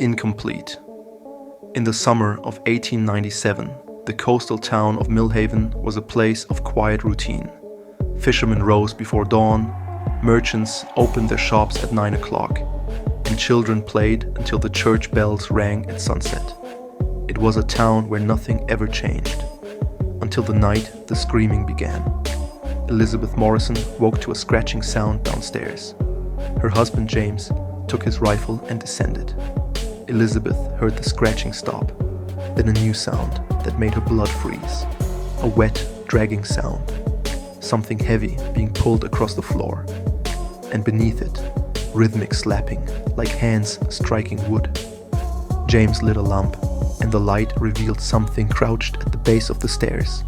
incomplete. In the summer of 1897, the coastal town of Millhaven was a place of quiet routine. Fishermen rose before dawn, merchants opened their shops at 9 o'clock, and children played until the church bells rang at sunset. It was a town where nothing ever changed. Until the night the screaming began. Elizabeth Morrison woke to a scratching sound downstairs. Her husband James took his rifle and descended. Elizabeth heard the scratching stop, then a new sound that made her blood freeze. A wet, dragging sound. Something heavy being pulled across the floor. And beneath it, rhythmic slapping, like hands striking wood. James lit a lamp, and the light revealed something crouched at the base of the stairs.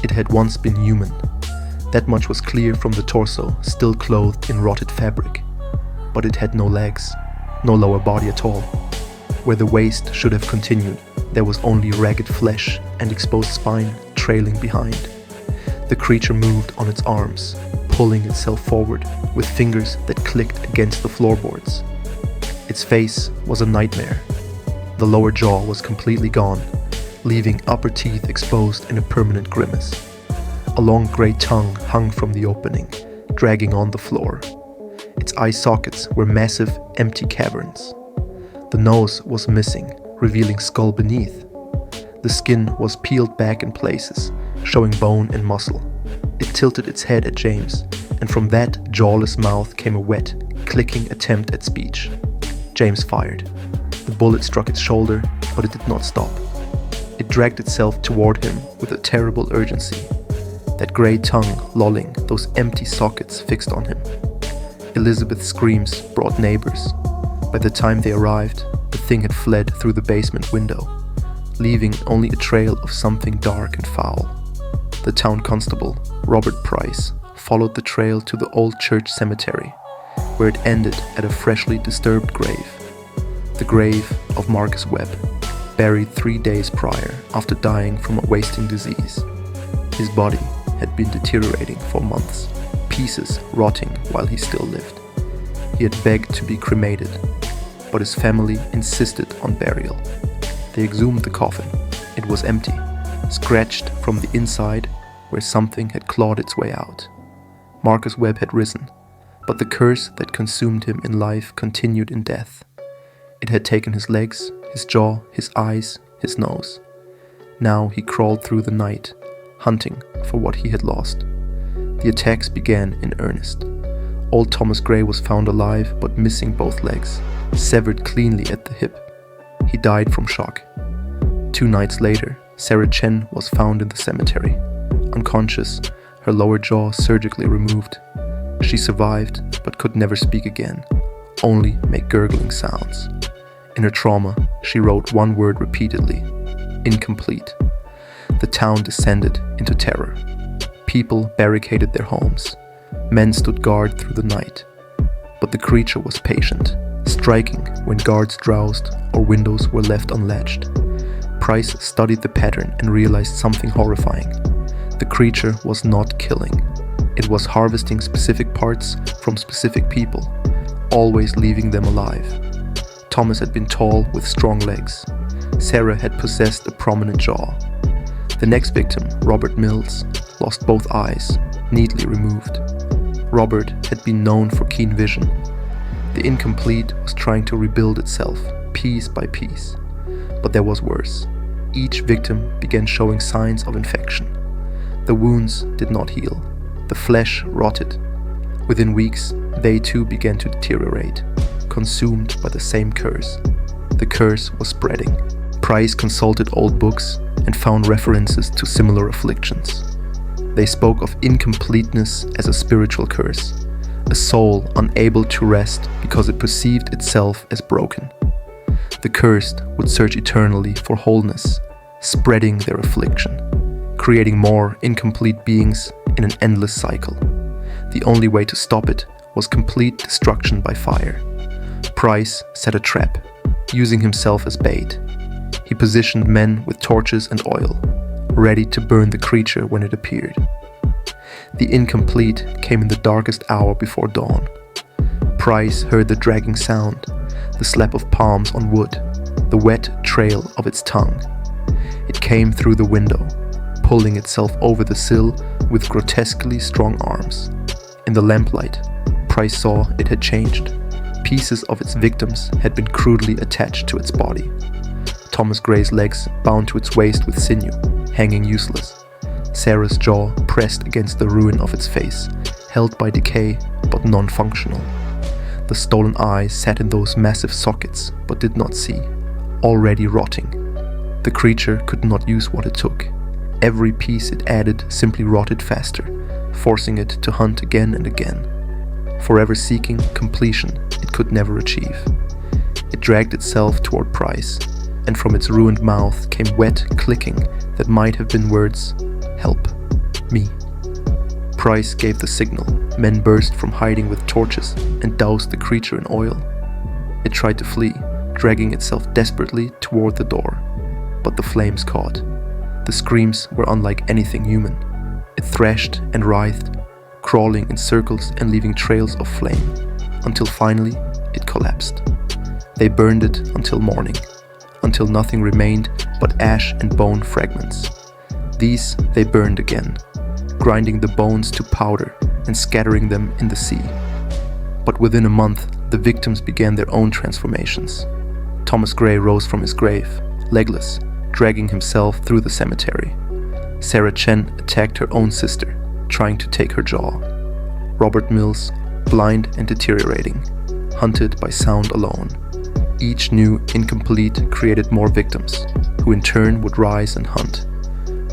It had once been human. That much was clear from the torso, still clothed in rotted fabric. But it had no legs, no lower body at all. Where the waist should have continued, there was only ragged flesh and exposed spine trailing behind. The creature moved on its arms, pulling itself forward with fingers that clicked against the floorboards. Its face was a nightmare. The lower jaw was completely gone, leaving upper teeth exposed in a permanent grimace. A long grey tongue hung from the opening, dragging on the floor. Its eye sockets were massive, empty caverns. The nose was missing, revealing skull beneath. The skin was peeled back in places, showing bone and muscle. It tilted its head at James, and from that jawless mouth came a wet, clicking attempt at speech. James fired. The bullet struck its shoulder, but it did not stop. It dragged itself toward him with a terrible urgency. That grey tongue lolling, those empty sockets fixed on him. Elizabeth's screams brought neighbors. By the time they arrived, the thing had fled through the basement window, leaving only a trail of something dark and foul. The town constable, Robert Price, followed the trail to the old church cemetery, where it ended at a freshly disturbed grave. The grave of Marcus Webb, buried 3 days prior after dying from a wasting disease. His body had been deteriorating for months, pieces rotting while he still lived. He had begged to be cremated, but his family insisted on burial. They exhumed the coffin. It was empty, scratched from the inside where something had clawed its way out. Marcus Webb had risen, but the curse that consumed him in life continued in death. It had taken his legs, his jaw, his eyes, his nose. Now he crawled through the night, hunting for what he had lost. The attacks began in earnest. Old Thomas Gray was found alive but missing both legs, severed cleanly at the hip. He died from shock. 2 nights later, Sarah Chen was found in the cemetery, unconscious, her lower jaw surgically removed. She survived but could never speak again, only make gurgling sounds. In her trauma, she wrote one word repeatedly: incomplete. The town descended into terror. People barricaded their homes. Men stood guard through the night. But the creature was patient, striking when guards drowsed or windows were left unlatched. Price studied the pattern and realized something horrifying. The creature was not killing. It was harvesting specific parts from specific people, always leaving them alive. Thomas had been tall with strong legs. Sarah had possessed a prominent jaw. The next victim, Robert Mills, lost both eyes, neatly removed. Robert had been known for keen vision. The incomplete was trying to rebuild itself, piece by piece. But there was worse. Each victim began showing signs of infection. The wounds did not heal. The flesh rotted. Within weeks, they too began to deteriorate, consumed by the same curse. The curse was spreading. Price consulted old books and found references to similar afflictions. They spoke of incompleteness as a spiritual curse, a soul unable to rest because it perceived itself as broken. The cursed would search eternally for wholeness, spreading their affliction, creating more incomplete beings in an endless cycle. The only way to stop it was complete destruction by fire. Price set a trap, using himself as bait. He positioned men with torches and oil, ready to burn the creature when it appeared. The incomplete came in the darkest hour before dawn. Price heard the dragging sound, the slap of palms on wood, the wet trail of its tongue. It came through the window, pulling itself over the sill with grotesquely strong arms. In the lamplight, Price saw it had changed. Pieces of its victims had been crudely attached to its body. Thomas Gray's legs bound to its waist with sinew, hanging useless. Sarah's jaw pressed against the ruin of its face, held by decay but non-functional. The stolen eyes sat in those massive sockets but did not see, already rotting. The creature could not use what it took. Every piece it added simply rotted faster, forcing it to hunt again and again. Forever seeking completion it could never achieve. It dragged itself toward Price, and from its ruined mouth came wet clicking that might have been words, "Help me." Price gave the signal. Men burst from hiding with torches and doused the creature in oil. It tried to flee, dragging itself desperately toward the door, but the flames caught. The screams were unlike anything human. It thrashed and writhed, crawling in circles and leaving trails of flame, until finally it collapsed. They burned it until morning, until nothing remained but ash and bone fragments. These they burned again, grinding the bones to powder and scattering them in the sea. But within a month, the victims began their own transformations. Thomas Gray rose from his grave, legless, dragging himself through the cemetery. Sarah Chen attacked her own sister, trying to take her jaw. Robert Mills, blind and deteriorating, hunted by sound alone. Each new incomplete created more victims, who in turn would rise and hunt.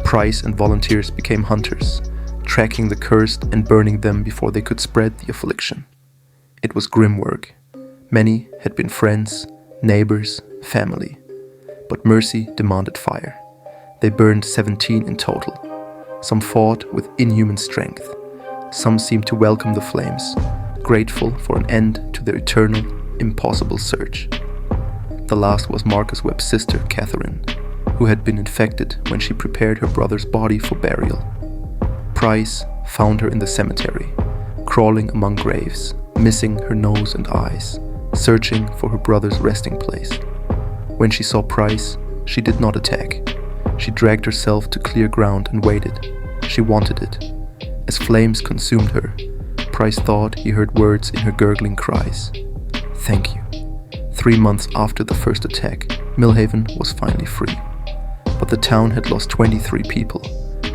Price and volunteers became hunters, tracking the cursed and burning them before they could spread the affliction. It was grim work. Many had been friends, neighbors, family. But mercy demanded fire. They burned 17 in total. Some fought with inhuman strength. Some seemed to welcome the flames, grateful for an end to their eternal, impossible search. The last was Marcus Webb's sister, Catherine, who had been infected when she prepared her brother's body for burial. Price found her in the cemetery, crawling among graves, missing her nose and eyes, searching for her brother's resting place. When she saw Price, she did not attack. She dragged herself to clear ground and waited. She wanted it. As flames consumed her, Price thought he heard words in her gurgling cries. "Thank you." 3 months after the first attack, Millhaven was finally free. But the town had lost 23 people.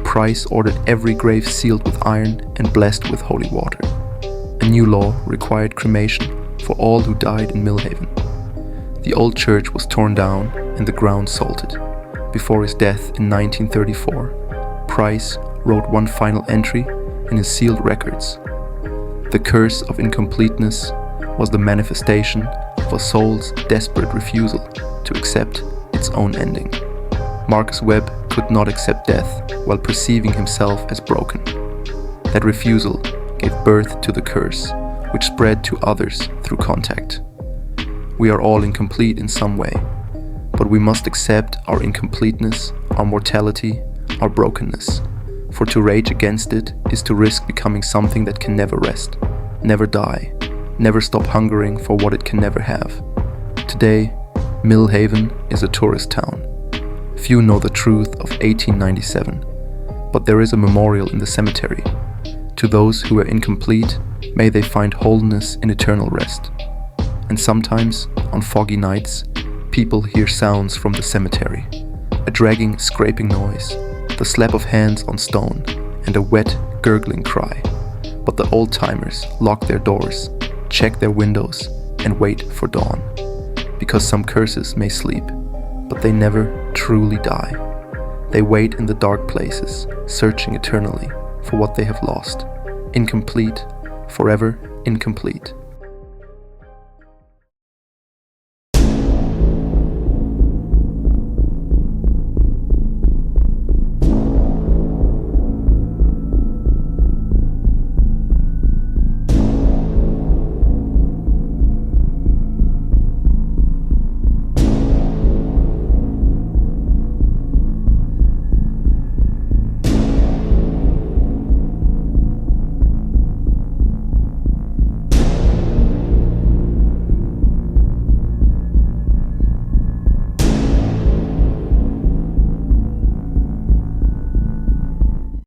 Price ordered every grave sealed with iron and blessed with holy water. A new law required cremation for all who died in Millhaven. The old church was torn down and the ground salted. Before his death in 1934, Price wrote one final entry in his sealed records. The curse of incompleteness was the manifestation of a soul's desperate refusal to accept its own ending. Marcus Webb could not accept death while perceiving himself as broken. That refusal gave birth to the curse, which spread to others through contact. We are all incomplete in some way, but we must accept our incompleteness, our mortality, our brokenness. For to rage against it is to risk becoming something that can never rest, never die, never stop hungering for what it can never have. Today, Millhaven is a tourist town. Few know the truth of 1897, but there is a memorial in the cemetery. To those who are incomplete, may they find wholeness in eternal rest. And sometimes, on foggy nights, people hear sounds from the cemetery. A dragging, scraping noise, the slap of hands on stone, and a wet, gurgling cry. But the old-timers lock their doors, check their windows, and wait for dawn. Because some curses may sleep, but they never truly die. They wait in the dark places, searching eternally for what they have lost. Incomplete, forever incomplete.